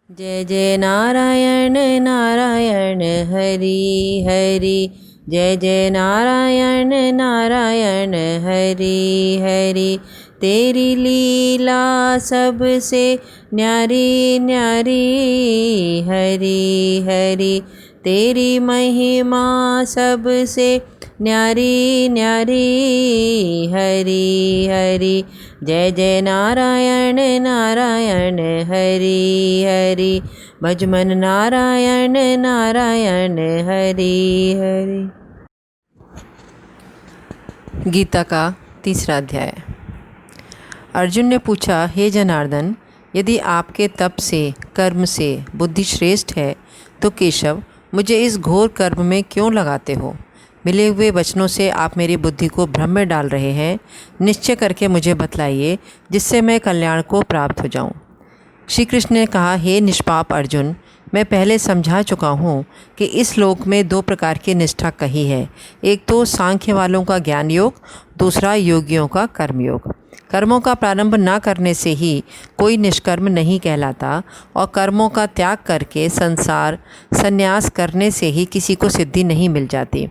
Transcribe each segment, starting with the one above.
जय जय नारायण नारायण हरि हरि। जय जय नारायण नारायण हरि हरि। तेरी लीला सबसे न्यारी न्यारी हरि हरि। तेरी महिमा सबसे न्यारी न्यारी हरि हरि। जय जय नारायण नारायण हरि हरि। भजमन नारायण नारायण हरि हरि। गीता का तीसरा अध्याय। अर्जुन ने पूछा, हे जनार्दन, यदि आपके तप से कर्म से बुद्धि श्रेष्ठ है तो केशव मुझे इस घोर कर्म में क्यों लगाते हो? मिले हुए वचनों से आप मेरी बुद्धि को भ्रम में डाल रहे हैं। निश्चय करके मुझे बतलाइए जिससे मैं कल्याण को प्राप्त हो जाऊं। श्री कृष्ण ने कहा, हे निष्पाप अर्जुन, मैं पहले समझा चुका हूँ कि इस लोक में दो प्रकार की निष्ठा कही है। एक तो सांख्य वालों का ज्ञान योग, दूसरा योगियों का कर्म योग। कर्मों का प्रारंभ न करने से ही कोई निष्कर्म नहीं कहलाता और कर्मों का त्याग करके संन्यास करने से ही किसी को सिद्धि नहीं मिल जाती।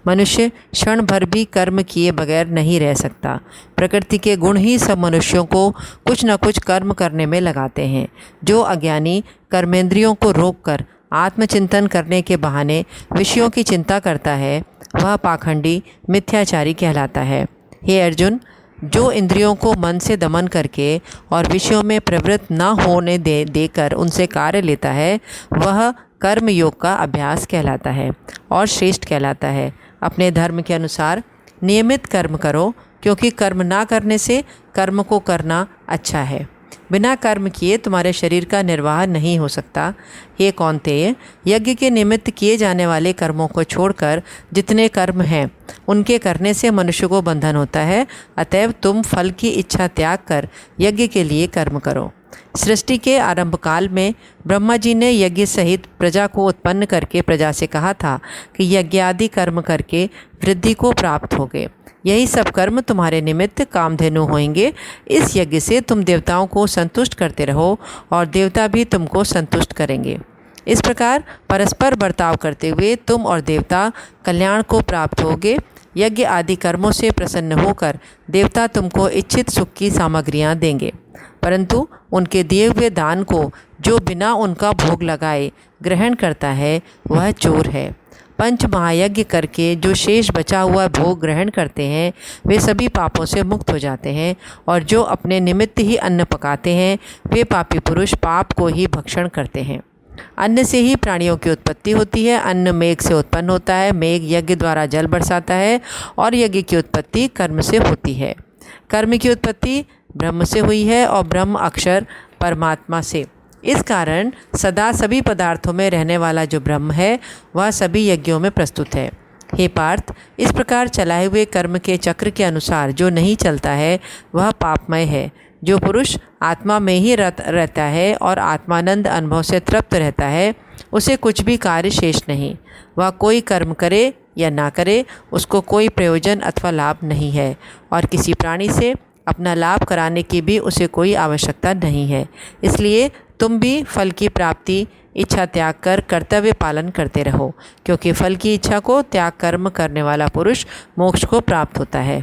मनुष्य क्षण भर भी कर्म किए बगैर नहीं रह सकता। प्रकृति के गुण ही सब मनुष्यों को कुछ न कुछ कर्म करने में लगाते हैं। जो अज्ञानी कर्मेंद्रियों को रोककर आत्मचिंतन करने के बहाने विषयों की चिंता करता है, वह पाखंडी मिथ्याचारी कहलाता है। हे अर्जुन, जो इंद्रियों को मन से दमन करके और विषयों में प्रवृत्त न होने देकर उनसे कार्य लेता है, वह कर्म योग का अभ्यास कहलाता है और श्रेष्ठ कहलाता है। अपने धर्म के अनुसार नियमित कर्म करो, क्योंकि कर्म ना करने से कर्म को करना अच्छा है। बिना कर्म किए तुम्हारे शरीर का निर्वाह नहीं हो सकता। हे कौन्तेय, यज्ञ के निमित्त किए जाने वाले कर्मों को छोड़कर जितने कर्म हैं उनके करने से मनुष्य को बंधन होता है। अतएव तुम फल की इच्छा त्याग कर यज्ञ के लिए कर्म करो। सृष्टि के आरंभ काल में ब्रह्मा जी ने यज्ञ सहित प्रजा को उत्पन्न करके प्रजा से कहा था कि यज्ञादि कर्म करके वृद्धि को प्राप्त होगे। यही सब कर्म तुम्हारे निमित्त कामधेनु होंगे। इस यज्ञ से तुम देवताओं को संतुष्ट करते रहो और देवता भी तुमको संतुष्ट करेंगे। इस प्रकार परस्पर बर्ताव करते हुए तुम और देवता कल्याण को प्राप्त होगे। यज्ञ आदि कर्मों से प्रसन्न होकर देवता तुमको इच्छित सुख की सामग्रियां देंगे, परंतु उनके दिए हुए दान को जो बिना उनका भोग लगाए ग्रहण करता है वह चोर है। पंच महायज्ञ करके जो शेष बचा हुआ भोग ग्रहण करते हैं वे सभी पापों से मुक्त हो जाते हैं, और जो अपने निमित्त ही अन्न पकाते हैं वे पापी पुरुष पाप को ही भक्षण करते हैं। अन्न से ही प्राणियों की उत्पत्ति होती है। अन्न मेघ से उत्पन्न होता है, मेघ यज्ञ द्वारा जल बरसाता है और यज्ञ की उत्पत्ति कर्म से होती है। कर्म की उत्पत्ति ब्रह्म से हुई है और ब्रह्म अक्षर परमात्मा से। इस कारण सदा सभी पदार्थों में रहने वाला जो ब्रह्म है वह सभी यज्ञों में प्रस्तुत है। हे पार्थ, इस प्रकार चलाए हुए कर्म के चक्र के अनुसार जो नहीं चलता है वह पापमय है। जो पुरुष आत्मा में ही रहता है और आत्मानंद अनुभव से तृप्त रहता है, उसे कुछ भी कार्य शेष नहीं। वह कोई कर्म करे या ना करे, उसको कोई प्रयोजन अथवा लाभ नहीं है, और किसी प्राणी से अपना लाभ कराने की भी उसे कोई आवश्यकता नहीं है। इसलिए तुम भी फल की प्राप्ति इच्छा त्याग कर कर्तव्य पालन करते रहो, क्योंकि फल की इच्छा को त्याग कर्म करने वाला पुरुष मोक्ष को प्राप्त होता है।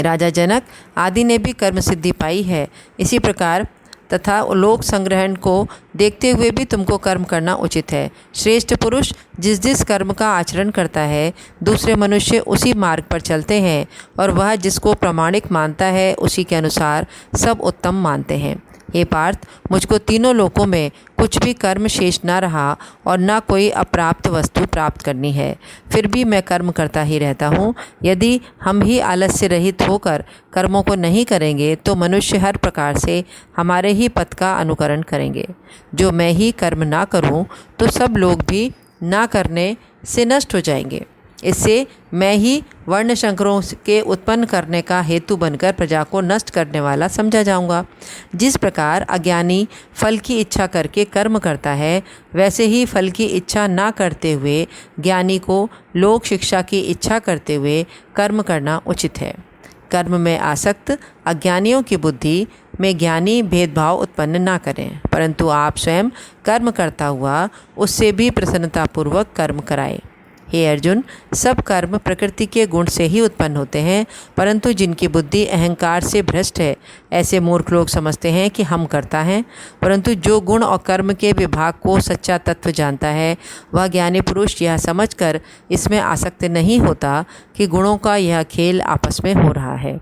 राजा जनक आदि ने भी कर्म सिद्धि पाई है। इसी प्रकार तथा लोक संग्रहण को देखते हुए भी तुमको कर्म करना उचित है। श्रेष्ठ पुरुष जिस जिस कर्म का आचरण करता है दूसरे मनुष्य उसी मार्ग पर चलते हैं, और वह जिसको प्रामाणिक मानता है उसी के अनुसार सब उत्तम मानते हैं। हे पार्थ, मुझको तीनों लोकों में कुछ भी कर्म शेष ना रहा और ना कोई अप्राप्त वस्तु प्राप्त करनी है, फिर भी मैं कर्म करता ही रहता हूँ। यदि हम ही आलस्य रहित होकर कर्मों को नहीं करेंगे तो मनुष्य हर प्रकार से हमारे ही पथ का अनुकरण करेंगे। जो मैं ही कर्म ना करूँ तो सब लोग भी ना करने से नष्ट हो जाएंगे। इससे मैं ही वर्ण शंकरों के उत्पन्न करने का हेतु बनकर प्रजा को नष्ट करने वाला समझा जाऊंगा। जिस प्रकार अज्ञानी फल की इच्छा करके कर्म करता है, वैसे ही फल की इच्छा ना करते हुए ज्ञानी को लोक शिक्षा की इच्छा करते हुए कर्म करना उचित है। कर्म में आसक्त अज्ञानियों की बुद्धि में ज्ञानी भेदभाव उत्पन्न ना करें, परंतु आप स्वयं कर्म करता हुआ उससे भी प्रसन्नतापूर्वक कर्म कराएं। हे अर्जुन, सब कर्म प्रकृति के गुण से ही उत्पन्न होते हैं, परंतु जिनकी बुद्धि अहंकार से भ्रष्ट है, ऐसे मूर्ख लोग समझते हैं कि हम करता हैं, परंतु जो गुण और कर्म के विभाग को सच्चा तत्व जानता है, वह ज्ञानी पुरुष यह समझकर इसमें आसक्त नहीं होता कि गुणों का यह खेल आपस में हो रहा है।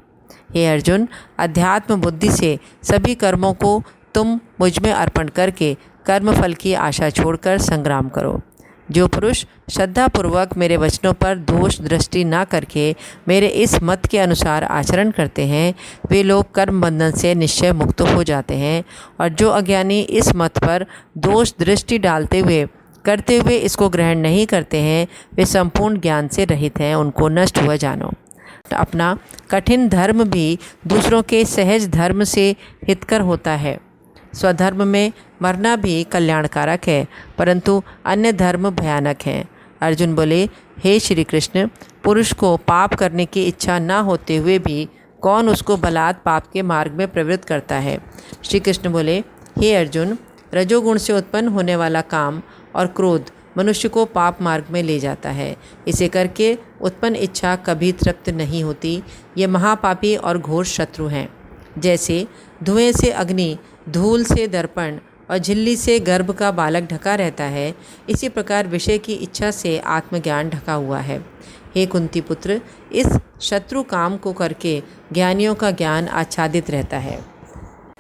हे अर्जुन, अध्यात्म बुद्धि से सभी कर्मों को तुम मुझ में अर्पण करके कर्म फल की आशा छोड़कर संग्राम करो। जो पुरुष श्रद्धापूर्वक मेरे वचनों पर दोष दृष्टि न करके मेरे इस मत के अनुसार आचरण करते हैं, वे लोग कर्म बंधन से निश्चय मुक्त हो जाते हैं, और जो अज्ञानी इस मत पर दोष दृष्टि करते हुए इसको ग्रहण नहीं करते हैं, वे संपूर्ण ज्ञान से रहित हैं, उनको नष्ट हुआ जानो। अपना कठिन धर्म भी दूसरों के सहज धर्म से हितकर होता है। स्वधर्म में मरना भी कल्याणकारक है, परंतु अन्य धर्म भयानक हैं। अर्जुन बोले, हे श्री कृष्ण, पुरुष को पाप करने की इच्छा न होते हुए भी कौन उसको बलात् पाप के मार्ग में प्रवृत्त करता है। श्री कृष्ण बोले, हे अर्जुन, रजोगुण से उत्पन्न होने वाला काम और क्रोध मनुष्य को पाप मार्ग में ले जाता है। इसे करके उत्पन्न इच्छा कभी तृप्त नहीं होती। ये महापापी और घोर शत्रु हैं। जैसे धुएं से अग्नि, धूल से दर्पण और झिल्ली से गर्भ का बालक ढका रहता है, इसी प्रकार विषय की इच्छा से आत्मज्ञान ढका हुआ है। हे कुंती पुत्र, इस शत्रु काम को करके ज्ञानियों का ज्ञान आच्छादित रहता है।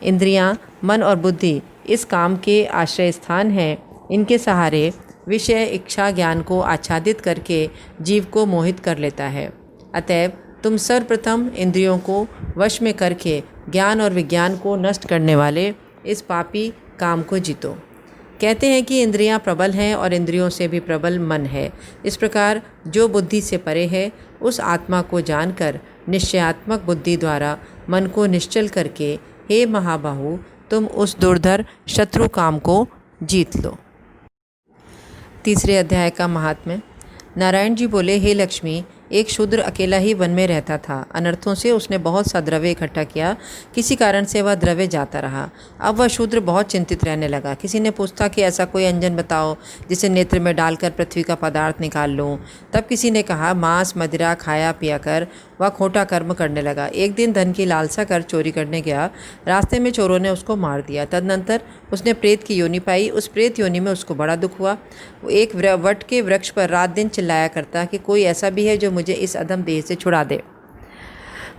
इंद्रियां, मन और बुद्धि इस काम के आश्रय स्थान हैं। इनके सहारे विषय इच्छा ज्ञान को आच्छादित करके जीव को मोहित कर लेता है। अतएव तुम सर्वप्रथम इंद्रियों को वश में करके ज्ञान और विज्ञान को नष्ट करने वाले इस पापी काम को जीतो। कहते हैं कि इंद्रियां प्रबल हैं और इंद्रियों से भी प्रबल मन है। इस प्रकार जो बुद्धि से परे है, उस आत्मा को जानकर निश्चयात्मक बुद्धि द्वारा मन को निश्चल करके, हे महाबाहु, तुम उस दुर्धर शत्रु काम को जीत लो। तीसरे अध्याय का महात्म्य। नारायण जी बोले, हे लक्ष्मी, एक शूद्र अकेला ही वन में रहता था। अनर्थों से उसने बहुत सा द्रव्य इकट्ठा किया। किसी कारण से वह द्रव्य जाता रहा। अब वह शूद्र बहुत चिंतित रहने लगा। किसी ने पूछा कि ऐसा कोई अंजन बताओ जिसे नेत्र में डालकर पृथ्वी का पदार्थ निकाल लूँ। तब किसी ने कहा, मांस मदिरा खाया पिया कर वह खोटा कर्म करने लगा। एक दिन धन की लालसा कर चोरी करने गया। रास्ते में चोरों ने उसको मार दिया। तदनंतर उसने प्रेत की योनि पाई। उस प्रेत योनि में उसको बड़ा दुख हुआ। वो एक वट के वृक्ष पर रात दिन चिल्लाया करता कि कोई ऐसा भी है जो मुझे इस अधम देह से छुड़ा दे।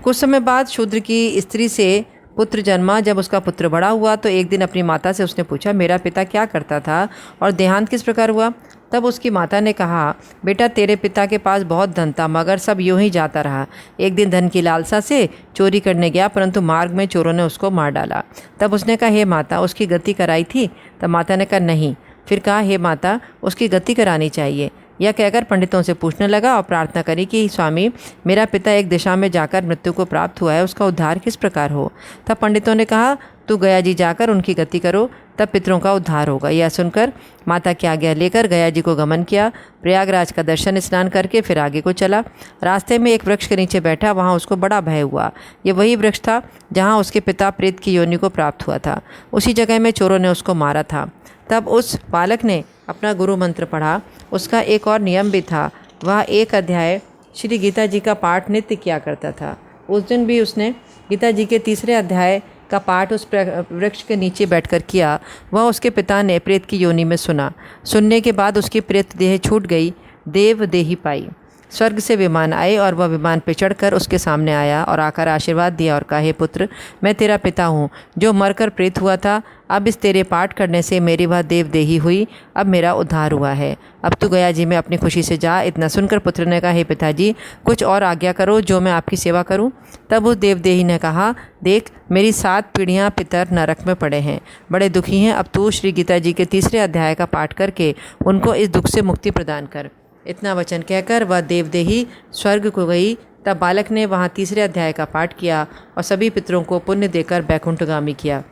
कुछ समय बाद शूद्र की स्त्री से पुत्र जन्मा। जब उसका पुत्र बड़ा हुआ तो एक दिन अपनी माता से उसने पूछा, मेरा पिता क्या करता था और देहांत किस प्रकार हुआ। तब उसकी माता ने कहा, बेटा, तेरे पिता के पास बहुत धन था, मगर सब यूं ही जाता रहा। एक दिन धन की लालसा से चोरी करने गया, परंतु मार्ग में चोरों ने उसको मार डाला। तब उसने कहा, हे माता, उसकी गति कराई थी। तब माता ने कहा, नहीं। फिर कहा, हे माता, उसकी गति करानी चाहिए। यह कहकर पंडितों से पूछने लगा और प्रार्थना करी कि स्वामी, मेरा पिता एक दिशा में जाकर मृत्यु को प्राप्त हुआ है, उसका उद्धार किस प्रकार हो। तब पंडितों ने कहा, तू गया जी जाकर उनकी गति करो, तब पितरों का उद्धार होगा। यह सुनकर माता की आज्ञा लेकर गया जी को गमन किया। प्रयागराज का दर्शन स्नान करके फिर आगे को चला। रास्ते में एक वृक्ष के नीचे बैठा। वहाँ उसको बड़ा भय हुआ। ये वही वृक्ष था जहाँ उसके पिता प्रेत की योनि को प्राप्त हुआ था। उसी जगह में चोरों ने उसको मारा था। तब उस बालक ने अपना गुरु मंत्र पढ़ा। उसका एक और नियम भी था, वह एक अध्याय श्री गीता जी का पाठ नित्य किया करता था। उस दिन भी उसने गीता जी के तीसरे अध्याय का पाठ उस वृक्ष के नीचे बैठकर किया। वह उसके पिता ने प्रेत की योनि में सुना। सुनने के बाद उसकी प्रेत देह छूट गई, देव देही पाई। स्वर्ग से विमान आए और वह विमान पे चढ़कर उसके सामने आया और आकर आशीर्वाद दिया और कहा, हे पुत्र, मैं तेरा पिता हूँ जो मरकर प्रेत हुआ था। अब इस तेरे पाठ करने से मेरी वह देवदेही हुई। अब मेरा उद्धार हुआ है। अब तू गया जी में अपनी खुशी से जा। इतना सुनकर पुत्र ने कहा, हे पिताजी, कुछ और आज्ञा करो जो मैं आपकी सेवा करूं। तब उस देवदेही ने कहा, देख, मेरी 7 पीढ़ियां पितर नरक में पड़े हैं, बड़े दुखी हैं। अब तू श्री गीता जी के तीसरे अध्याय का पाठ करके उनको इस दुख से मुक्ति प्रदान कर। इतना वचन कहकर वह देवदेही स्वर्ग को गई। तब बालक ने वहाँ तीसरे अध्याय का पाठ किया और सभी पितरों को पुण्य देकर बैकुंठगामी किया।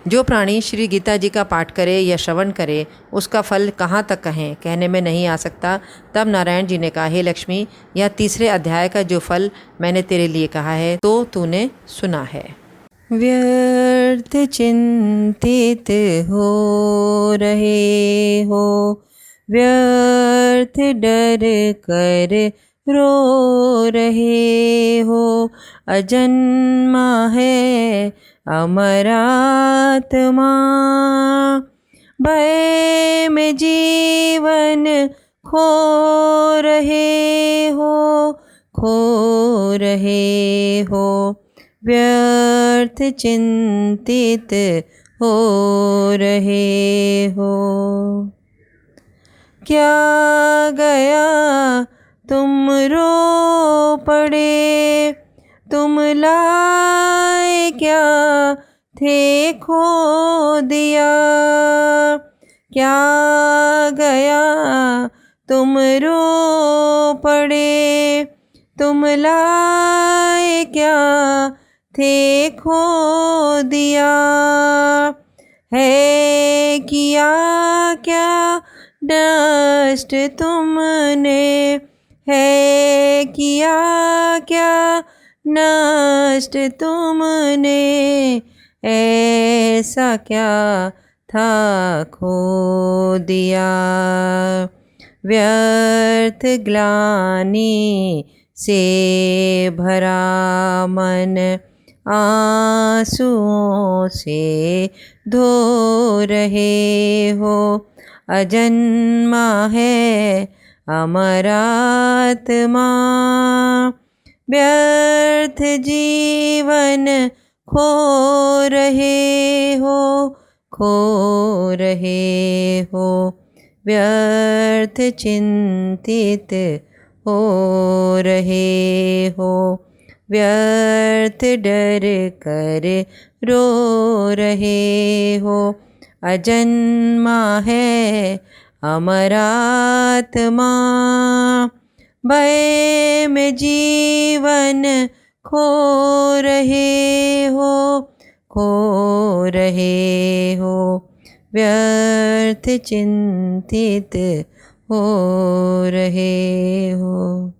जो प्राणी श्री गीता जी का पाठ करे या श्रवण करे उसका फल कहाँ तक कहें, कहने में नहीं आ सकता। तब नारायण जी ने कहा, हे लक्ष्मी, यह तीसरे अध्याय का जो फल मैंने तेरे लिए कहा है तो तूने सुना है। व्यर्थ चिंतित हो रहे हो, व्यर्थ डर कर रो रहे हो, अजन्मा है अमरात्मा, भय में जीवन खो रहे हो, खो रहे हो, व्यर्थ चिंतित हो रहे हो। क्या गया तुम रो पड़े, तुम लाए क्या थे खो दिया, क्या गया तुम रो पड़े, तुम लाए क्या थे खो दिया, है किया क्या नष्ट तुमने, है किया क्या नष्ट तुमने, ऐसा क्या था खो दिया, व्यर्थ ग्लानि से भरा मन, आंसुओं से धो रहे हो, अजन्मा है अमरात्मा, व्यर्थ जीवन खो रहे हो, खो रहे हो, व्यर्थ चिंतित हो रहे हो, व्यर्थ डर कर रो रहे हो, अजन्मा है अमरात्मा, भय में जीवन खो रहे हो, खो रहे हो, व्यर्थ चिंतित हो रहे हो।